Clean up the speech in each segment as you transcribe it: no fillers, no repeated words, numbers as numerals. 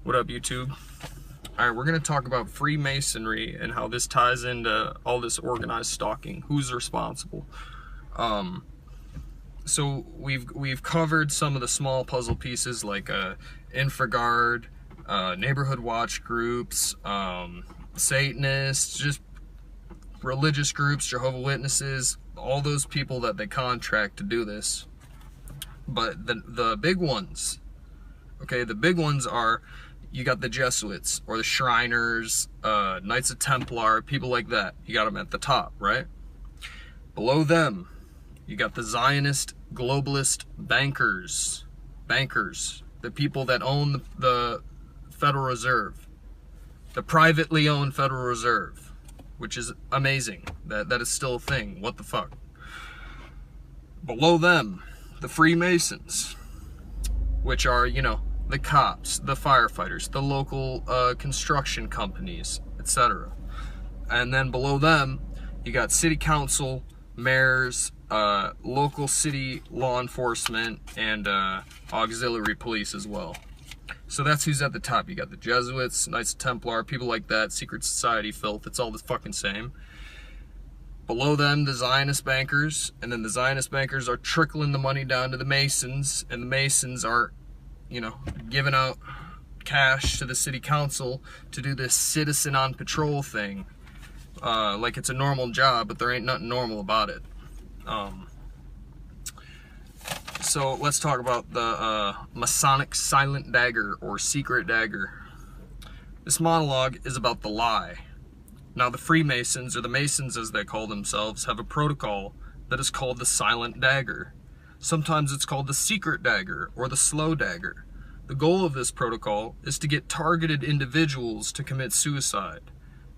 What up, YouTube? Alright, we're going to talk about Freemasonry and how this ties into all this organized stalking. Who's responsible? So we've covered some of the small puzzle pieces like infraguard, neighborhood watch groups, Satanists, just religious groups, Jehovah's Witnesses, all those people that they contract to do this. But the big ones, okay, the big ones are, you got the Jesuits or the Shriners, Knights of Templar, people like that. You got them at the top, right? Below them, you got the Zionist globalist bankers, the people that own the Federal Reserve, the privately owned Federal Reserve, which is amazing. That is still a thing. What the fuck? Below them, the Freemasons, which are, you know, the cops, the firefighters, the local construction companies, etc. And then below them, you got city council, mayors, local city law enforcement, and auxiliary police as well. So that's who's at the top. You got the Jesuits, Knights of Templar, people like that, secret society filth. It's all the fucking same. Below them, the Zionist bankers, and then the Zionist bankers are trickling the money down to the Masons, and the Masons are, you know, giving out cash to the city council to do this citizen on patrol thing, like it's a normal job, but there ain't nothing normal about it. So let's talk about the Masonic silent dagger or secret dagger. This monologue is about the lie. Now the Freemasons, or the Masons as they call themselves, have a protocol that is called the silent dagger. Sometimes it's called the secret dagger or the slow dagger. The goal of this protocol is to get targeted individuals to commit suicide.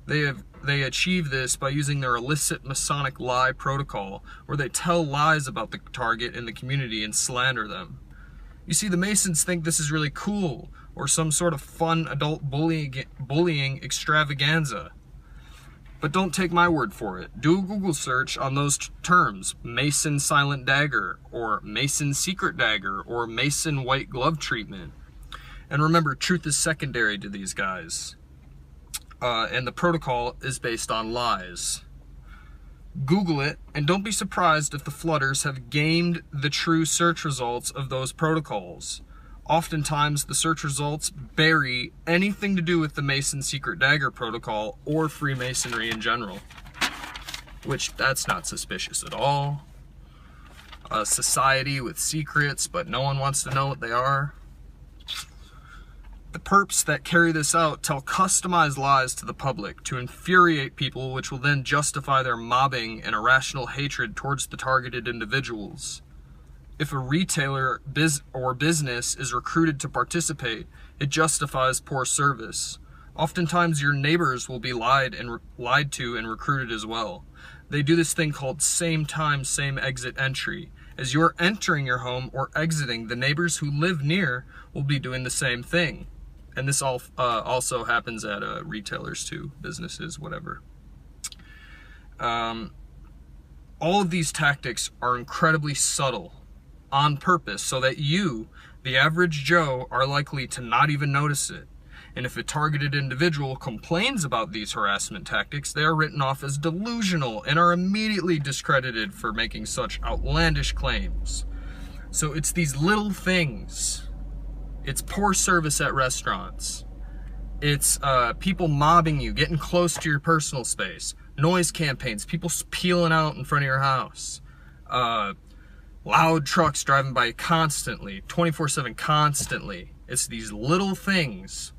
They achieve this by using their illicit Masonic lie protocol, where they tell lies about the target in the community and slander them. You see, the Masons think this is really cool, or some sort of fun adult bullying extravaganza. But don't take my word for it. Do a Google search on those terms: Mason silent dagger, or Mason secret dagger, or Mason white glove treatment. And remember, truth is secondary to these guys. And the protocol is based on lies. Google it, and don't be surprised if the flooders have gamed the true search results of those protocols. Oftentimes, the search results bury anything to do with the Mason secret dagger protocol or Freemasonry in general, which that's not suspicious at all. A society with secrets, but no one wants to know what they are. The perps that carry this out tell customized lies to the public to infuriate people, which will then justify their mobbing and irrational hatred towards the targeted individuals. If a retailer or business is recruited to participate, it justifies poor service. Oftentimes your neighbors will be lied to and recruited as well. They do this thing called same time, same exit entry. As you're entering your home or exiting, the neighbors who live near will be doing the same thing. And this also happens at retailers too, businesses, whatever. All of these tactics are incredibly subtle, on purpose, so that you, the average Joe, are likely to not even notice it. And if a targeted individual complains about these harassment tactics, they are written off as delusional and are immediately discredited for making such outlandish claims. So it's these little things. It's poor service at restaurants. It's people mobbing you, getting close to your personal space. Noise campaigns, people peeling out in front of your house. Loud trucks driving by constantly, 24/7 constantly. It's these little things.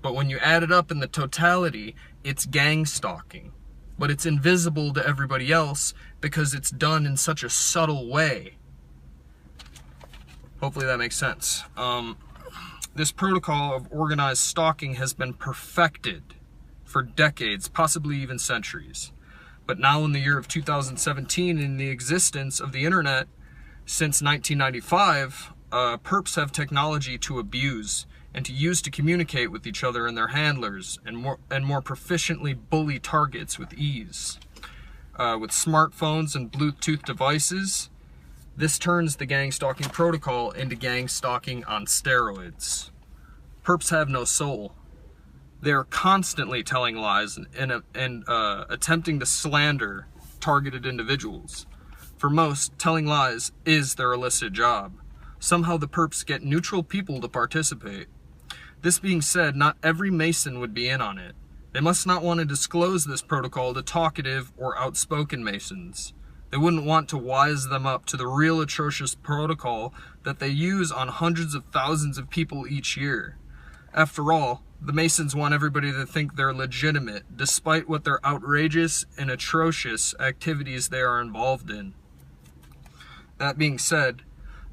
But when you add it up in the totality, it's gang stalking. But it's invisible to everybody else because it's done in such a subtle way. Hopefully that makes sense. This protocol of organized stalking has been perfected for decades, possibly even centuries. But now in the year of 2017, in the existence of the internet since 1995, perps have technology to abuse and to use to communicate with each other and their handlers, and more proficiently bully targets with ease. With smartphones and Bluetooth devices, this turns the gang stalking protocol into gang stalking on steroids. Perps have no soul. They are constantly telling lies and attempting to slander targeted individuals. For most, telling lies is their illicit job. Somehow the perps get neutral people to participate. This being said, not every Mason would be in on it. They must not want to disclose this protocol to talkative or outspoken Masons. They wouldn't want to wise them up to the real atrocious protocol that they use on hundreds of thousands of people each year. After all, the Masons want everybody to think they're legitimate, despite what their outrageous and atrocious activities they are involved in. That being said,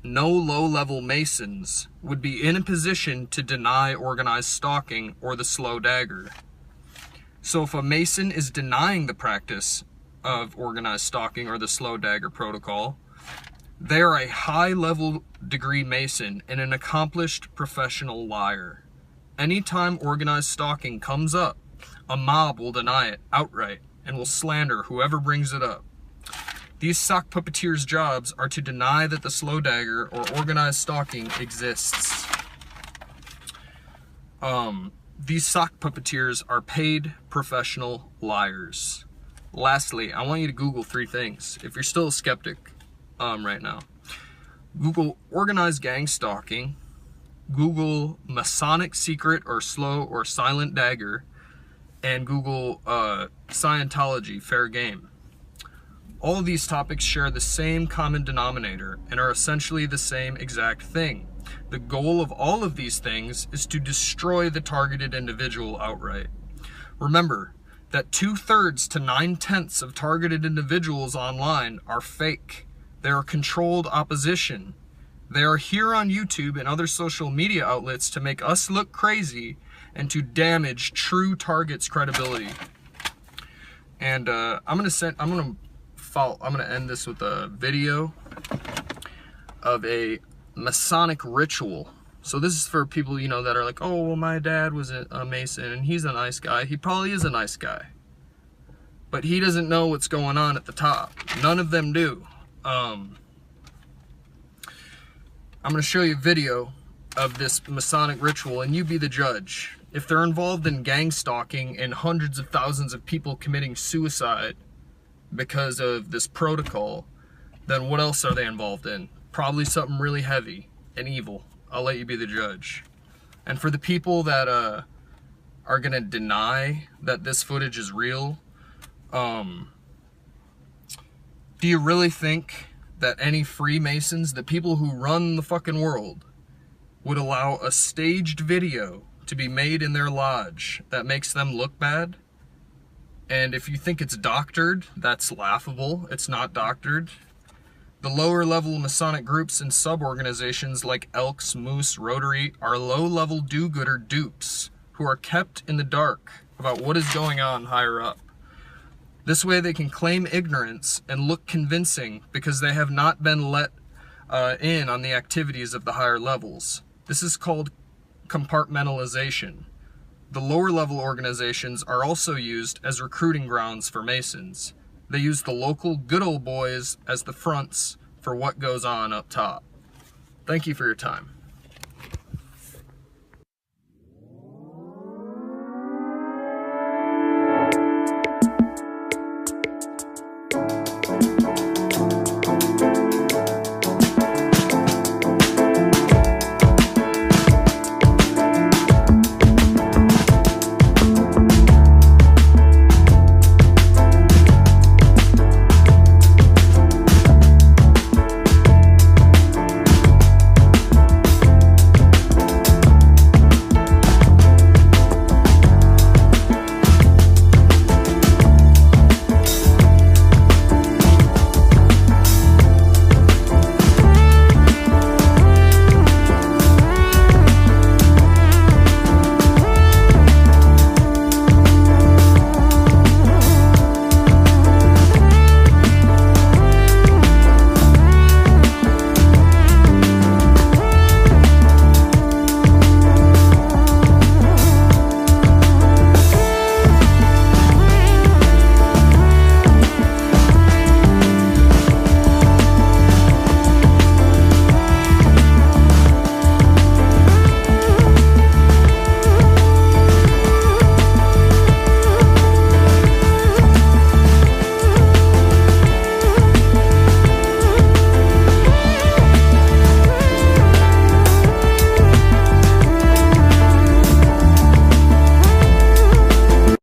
no low-level Masons would be in a position to deny organized stalking or the slow dagger. So if a Mason is denying the practice of organized stalking or the slow dagger protocol, they are a high-level degree Mason and an accomplished professional liar. Anytime organized stalking comes up, a mob will deny it outright and will slander whoever brings it up. These sock puppeteers' jobs are to deny that the slow dagger or organized stalking exists. These sock puppeteers are paid professional liars. Lastly, I want you to Google 3 things if you're still a skeptic right now. Google organized gang stalking, Google Masonic secret or slow or silent dagger, and Google Scientology fair game. All of these topics share the same common denominator and are essentially the same exact thing. The goal of all of these things is to destroy the targeted individual outright. Remember that 2/3 to 9/10 of targeted individuals online are fake. They are controlled opposition. They are here on YouTube and other social media outlets to make us look crazy and to damage true targets' credibility. And I'm gonna end this with a video of a Masonic ritual. So this is for people, you know, that are like, oh, well, my dad was a Mason and he's a nice guy. He probably is a nice guy, but he doesn't know what's going on at the top. None of them do. I'm going to show you a video of this Masonic ritual and you be the judge. If they're involved in gang stalking and hundreds of thousands of people committing suicide because of this protocol, then what else are they involved in? Probably something really heavy and evil. I'll let you be the judge. And for the people that are going to deny that this footage is real, do you really think that any Freemasons, the people who run the fucking world, would allow a staged video to be made in their lodge that makes them look bad? And if you think it's doctored, that's laughable. It's not doctored. The lower level Masonic groups and sub-organizations like Elks, Moose, Rotary are low-level do-gooder dupes who are kept in the dark about what is going on higher up. This way they can claim ignorance and look convincing because they have not been let in on the activities of the higher levels. This is called compartmentalization. The lower level organizations are also used as recruiting grounds for Masons. They use the local good old boys as the fronts for what goes on up top. Thank you for your time.